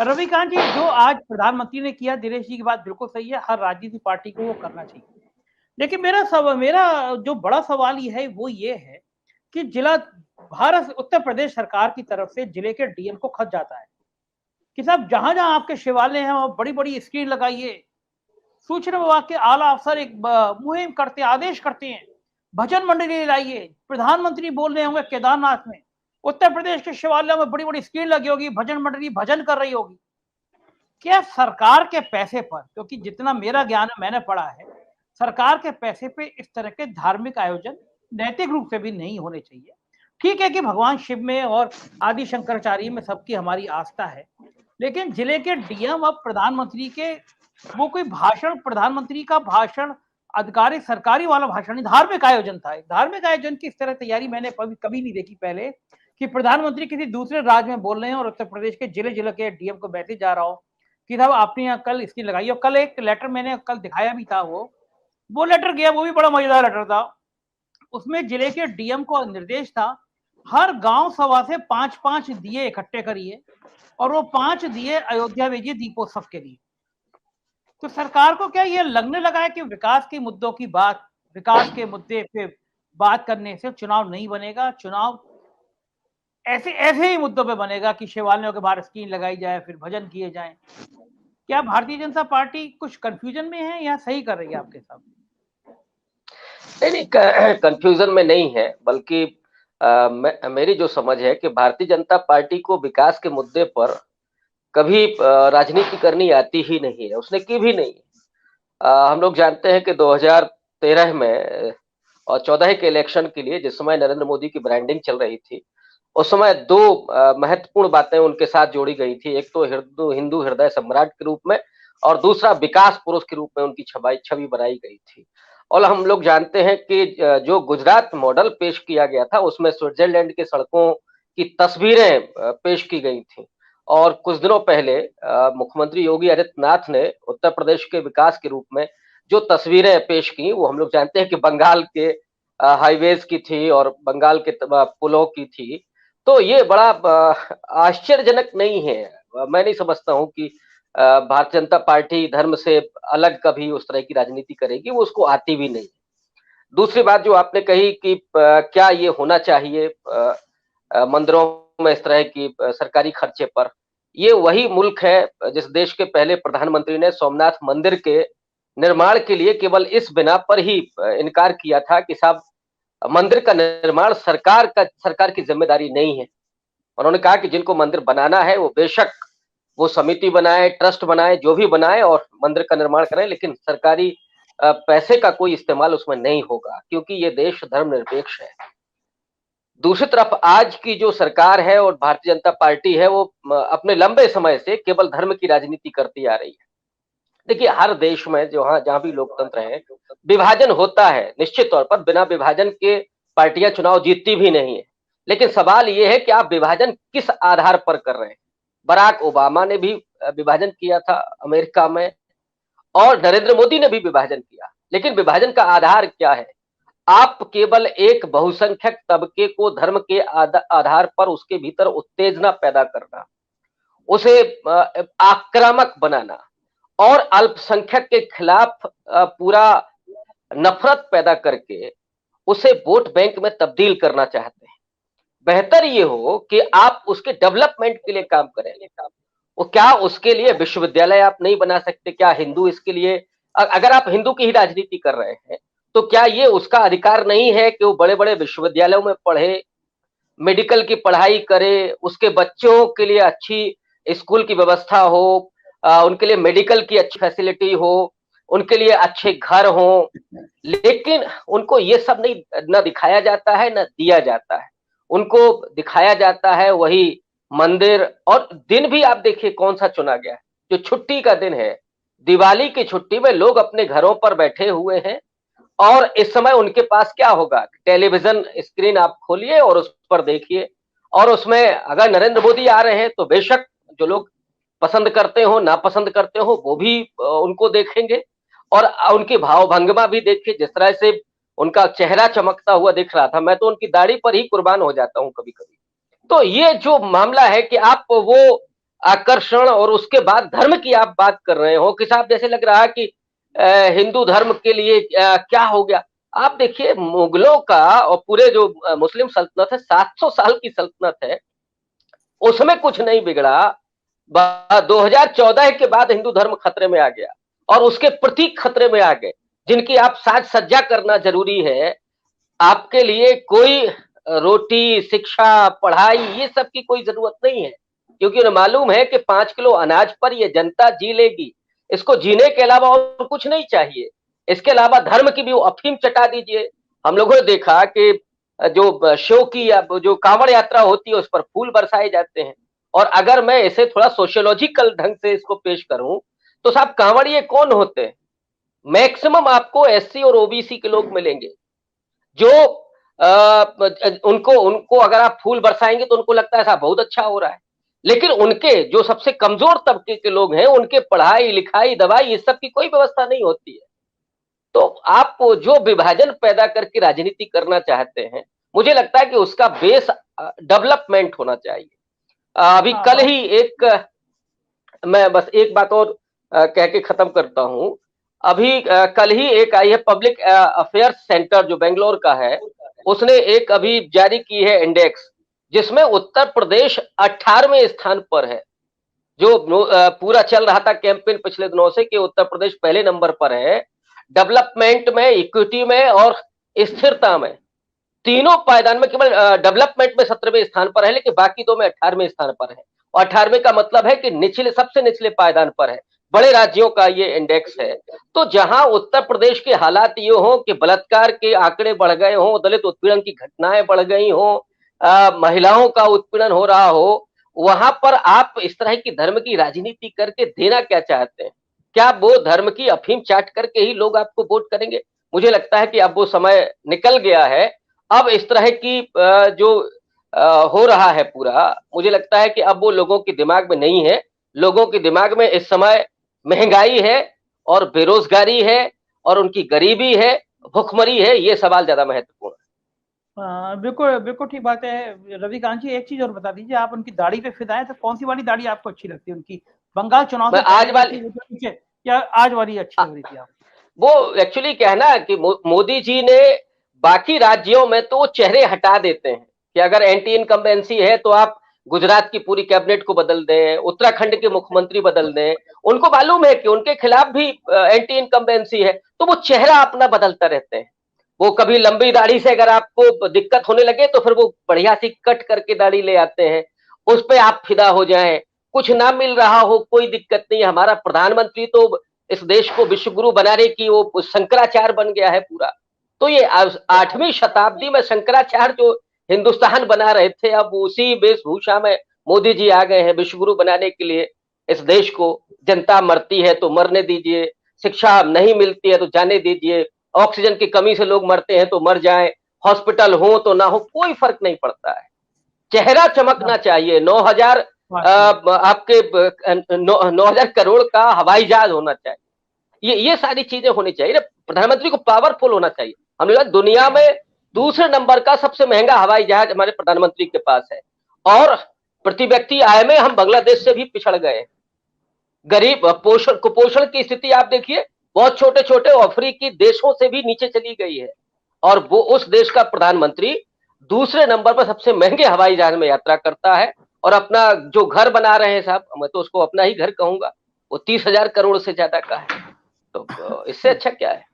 रविकांत जी, जो आज प्रधानमंत्री ने किया, दिनेश जी की बात बिल्कुल सही है, हर राजनीतिक पार्टी को वो करना चाहिए। लेकिन मेरा जो बड़ा सवाल ये है वो ये है कि जिला भारत उत्तर प्रदेश सरकार की तरफ से जिले के डीएम को खत जाता है कि साहब जहां जहां आपके शिवालय हैं वहां बड़ी बड़ी स्क्रीन लगाइए। सूचना विभाग के आला अफसर एक मुहिम करते, आदेश करते हैं, भजन मंडली लाइए। प्रधानमंत्री बोल रहे होंगे केदारनाथ में, उत्तर प्रदेश के शिवालयों में बड़ी बड़ी स्क्रीन लगी होगी, भजन मंडली भजन कर रही होगी। क्या सरकार के पैसे पर, क्योंकि जितना मेरा ज्ञान है मैंने पढ़ा है, सरकार के पैसे पे इस तरह के धार्मिक आयोजन नैतिक रूप से भी नहीं होने चाहिए। ठीक है कि भगवान शिव में और आदि शंकराचार्य में सबकी हमारी आस्था है, लेकिन जिले के डीएम अब प्रधानमंत्री के वो कोई भाषण, प्रधानमंत्री का भाषण आधिकारिक सरकारी वाला भाषण नहीं, धार्मिक आयोजन था। धार्मिक आयोजन की इस तरह तैयारी मैंने कभी नहीं देखी पहले, कि प्रधानमंत्री किसी दूसरे राज्य में बोल रहे हैं और उत्तर प्रदेश के जिले जिले के डीएम को मैसेज जा रहा हो कि साहब आपने यहाँ कल इसकी लगाई। और कल एक लेटर मैंने कल दिखाया भी था, वो लेटर गया, वो भी बड़ा मजेदार लेटर था। उसमें जिले के डीएम को निर्देश था, हर गांव सभा से 5-5 दिए इकट्ठे करिए और वो 5 दिए अयोध्या भेजिए दीपोत्सव के लिए। तो सरकार को क्या ये लगने लगा है कि विकास के मुद्दों की बात, विकास के मुद्दे पे बात करने से चुनाव नहीं बनेगा? चुनाव ऐसे ऐसे ही मुद्दों पे बनेगा कि शिवालयों के बाहर स्क्रीन लगाई जाए, फिर भजन किए जाएं। क्या भारतीय जनता पार्टी कुछ कंफ्यूजन में है या सही कर रही है आपके सामने? नहीं, कंफ्यूजन में नहीं है, बल्कि मेरी जो समझ है कि भारतीय जनता पार्टी को विकास के मुद्दे पर कभी राजनीति करनी आती ही नहीं है, उसने की भी नहीं। हम लोग जानते हैं कि 2013 में और 14 के इलेक्शन के लिए जिस समय नरेंद्र मोदी की ब्रांडिंग चल रही थी, उस समय दो महत्वपूर्ण बातें उनके साथ जोड़ी गई थी। एक तो हिंदू हृदय सम्राट के रूप में, और दूसरा विकास पुरुष के रूप में उनकी छवि बनाई गई थी। और हम लोग जानते हैं कि जो गुजरात मॉडल पेश किया गया था, उसमें स्विट्जरलैंड के सड़कों की तस्वीरें पेश की गई थी। और कुछ दिनों पहले मुख्यमंत्री योगी आदित्यनाथ ने उत्तर प्रदेश के विकास के रूप में जो तस्वीरें पेश की, वो हम लोग जानते हैं कि बंगाल के हाईवेज की थी और बंगाल के पुलों की थी। तो ये बड़ा आश्चर्यजनक नहीं है। मैं नहीं समझता हूं कि भारतीय जनता पार्टी धर्म से अलग कभी उस तरह की राजनीति करेगी, वो उसको आती भी नहीं। दूसरी बात जो आपने कही कि क्या ये होना चाहिए मंदिरों में इस तरह की सरकारी खर्चे पर, ये वही मुल्क है जिस देश के पहले प्रधानमंत्री ने सोमनाथ मंदिर के निर्माण के लिए केवल इस बिना पर ही इनकार किया था कि साहब मंदिर का निर्माण सरकार की जिम्मेदारी नहीं है। उन्होंने कहा कि जिनको मंदिर बनाना है वो बेशक वो समिति बनाए, ट्रस्ट बनाए, जो भी बनाए और मंदिर का निर्माण करें, लेकिन सरकारी पैसे का कोई इस्तेमाल उसमें नहीं होगा, क्योंकि ये देश धर्मनिरपेक्ष है। दूसरी तरफ आज की जो सरकार है और भारतीय जनता पार्टी है, वो अपने लंबे समय से केवल धर्म की राजनीति करती आ रही है। देखिए, हर देश में जहां भी लोकतंत्र है, विभाजन होता है। निश्चित तौर पर बिना विभाजन के पार्टियां चुनाव जीतती भी नहीं है, लेकिन सवाल ये है कि आप विभाजन किस आधार पर कर रहे हैं। बराक ओबामा ने भी विभाजन किया था अमेरिका में, और नरेंद्र मोदी ने भी विभाजन किया, लेकिन विभाजन का आधार क्या है? आप केवल एक बहुसंख्यक तबके को धर्म के आधार पर उसके भीतर उत्तेजना पैदा करना, उसे आक्रामक बनाना और अल्पसंख्यक के खिलाफ पूरा नफरत पैदा करके उसे वोट बैंक में तब्दील करना चाहते हैं। बेहतर ये हो कि आप उसके डेवलपमेंट के लिए काम करें। वो क्या उसके लिए विश्वविद्यालय आप नहीं बना सकते? क्या हिंदू इसके लिए, अगर आप हिंदू की ही राजनीति कर रहे हैं, तो क्या ये उसका अधिकार नहीं है कि वो बड़े बड़े विश्वविद्यालयों में पढ़े, मेडिकल की पढ़ाई करे, उसके बच्चों के लिए अच्छी स्कूल की व्यवस्था हो, उनके लिए मेडिकल की अच्छी फैसिलिटी हो, उनके लिए अच्छे घर हो? लेकिन उनको ये सब नहीं, न दिखाया जाता है न दिया जाता है। उनको दिखाया जाता है वही मंदिर, और दिन भी आप देखिए कौन सा चुना गया है, जो छुट्टी का दिन है, दिवाली की छुट्टी में लोग अपने घरों पर बैठे हुए हैं, और इस समय उनके पास क्या होगा? टेलीविजन स्क्रीन आप खोलिए और उस पर देखिए, और उसमें अगर नरेंद्र मोदी आ रहे हैं तो बेशक जो लोग पसंद करते हो, नापसंद करते हो, वो भी उनको देखेंगे, और उनकी भाव भंगिमा भी देखिए, जिस तरह से उनका चेहरा चमकता हुआ दिख रहा था, मैं तो उनकी दाढ़ी पर ही कुर्बान हो जाता हूं कभी कभी। तो ये जो मामला है कि आप वो आकर्षण और उसके बाद धर्म की आप बात कर रहे हो कि साहब जैसे लग रहा है कि हिंदू धर्म के लिए क्या हो गया। आप देखिए मुगलों का और पूरे जो मुस्लिम सल्तनत है 700 साल की सल्तनत है, उसमें कुछ नहीं बिगड़ा। 2014 के बाद हिंदू धर्म खतरे में आ गया और उसके प्रतीक खतरे में आ गए, जिनकी आप साज सज्जा करना जरूरी है। आपके लिए कोई रोटी, शिक्षा, पढ़ाई ये सब की कोई जरूरत नहीं है, क्योंकि उन्हें मालूम है कि 5 किलो अनाज पर ये जनता जी लेगी। इसको जीने के अलावा और कुछ नहीं चाहिए। इसके अलावा धर्म की भी अफीम चटा दीजिए। हम लोगों ने देखा कि जो शो की या जो कांवड़ यात्रा होती है उस पर फूल बरसाए जाते हैं। और अगर मैं इसे थोड़ा सोशियोलॉजिकल ढंग से इसको पेश करूं तो साहब कांवड़िए कौन होते हैं? मैक्सिमम आपको एससी और ओबीसी के लोग मिलेंगे जो उनको उनको अगर आप फूल बरसाएंगे तो उनको लगता है साहब बहुत अच्छा हो रहा है। लेकिन उनके जो सबसे कमजोर तबके के लोग हैं उनके पढ़ाई लिखाई दवाई इस सब की कोई व्यवस्था नहीं होती है। तो आप जो विभाजन पैदा करके राजनीति करना चाहते हैं, मुझे लगता है कि उसका बेस डेवलपमेंट होना चाहिए। अभी कल ही एक मैं बस एक बात और कह के खत्म करता हूं। अभी कल ही एक आई है पब्लिक अफेयर्स सेंटर जो बेंगलोर का है, उसने एक अभी जारी की है इंडेक्स, जिसमें उत्तर प्रदेश 18वें स्थान पर है। जो पूरा चल रहा था कैंपेन पिछले दिनों से कि उत्तर प्रदेश पहले नंबर पर है डेवलपमेंट में, इक्विटी में और स्थिरता में। तीनों पायदान में केवल डेवलपमेंट में 17वें स्थान पर है, लेकिन बाकी दो में 18वें स्थान पर है। और 18वें का मतलब है कि निचले सबसे निचले पायदान पर है। बड़े राज्यों का ये इंडेक्स है। तो जहां उत्तर प्रदेश के हालात ये हो कि बलात्कार के आंकड़े बढ़ गए हों, दलित उत्पीड़न की घटनाएं बढ़ गई हों, महिलाओं का उत्पीड़न हो रहा हो, वहां पर आप इस तरह की धर्म की राजनीति करके देना क्या चाहते हैं? क्या वो धर्म की अफीम चाट करके ही लोग आपको वोट करेंगे? मुझे लगता है कि अब वो समय निकल गया है। अब इस तरह की जो हो रहा है पूरा, मुझे लगता है कि अब वो लोगों के दिमाग में नहीं है। लोगों के दिमाग में इस समय महंगाई है और बेरोजगारी है और उनकी गरीबी है, भुखमरी है, ये सवाल ज्यादा महत्वपूर्ण है। बिल्कुल बिल्कुल ठीक बात है। रविकांत जी, एक चीज और बता दीजिए, आप उनकी दाढ़ी पे फिदा हैं, तो कौन सी वाली दाढ़ी आपको अच्छी लगती है उनकी? बंगाल चुनाव से आज वाली या आज वाली अच्छी लग रही थी आपको? वो एक्चुअली क्या है ना कि मोदी जी ने बाकी राज्यों में तो चेहरे हटा देते हैं कि अगर एंटी इनकम्बेंसी है तो आप गुजरात की पूरी कैबिनेट को बदल दें, उत्तराखंड के मुख्यमंत्री बदल दें। उनको मालूम है कि उनके खिलाफ भी एंटी इनकम्बेंसी है, तो वो चेहरा अपना बदलता रहते हैं। वो कभी लंबी दाढ़ी से अगर आपको दिक्कत होने लगे तो फिर वो बढ़िया सी कट करके दाढ़ी ले आते हैं, उस पर आप फिदा हो जाएं। कुछ ना मिल रहा हो कोई दिक्कत नहीं, हमारा प्रधानमंत्री तो इस देश को विश्व गुरु बनाने की वो शंकराचार्य बन गया है पूरा। तो ये 8वीं शताब्दी में शंकराचार्य जो हिंदुस्तान बना रहे थे, अब उसी वेशभूषा में मोदी जी आ गए हैं विश्व गुरु बनाने के लिए इस देश को। जनता मरती है तो मरने दीजिए, शिक्षा नहीं मिलती है तो जाने दीजिए, ऑक्सीजन की कमी से लोग मरते हैं तो मर जाएं, हॉस्पिटल हो तो ना हो, कोई फर्क नहीं पड़ता है। चेहरा चमकना चाहिए। 9,000 आपके 9,000 करोड़ का हवाई जहाज होना चाहिए। ये सारी चीजें होनी चाहिए ना। प्रधानमंत्री को पावरफुल होना चाहिए। हमने कहा दुनिया में दूसरे नंबर का सबसे महंगा हवाई जहाज हमारे प्रधानमंत्री के पास है, और प्रति व्यक्ति आय में हम बांग्लादेश से भी पिछड़ गए। गरीब पोषण कुपोषण की स्थिति आप देखिए, बहुत छोटे छोटे अफ्रीकी देशों से भी नीचे चली गई है, और वो उस देश का प्रधानमंत्री दूसरे नंबर पर सबसे महंगे हवाई जहाज में यात्रा करता है। और अपना जो घर बना रहे हैं साहब, मैं तो उसको अपना ही घर कहूंगा, वो 30,000 करोड़ से ज्यादा का है। तो इससे अच्छा क्या है?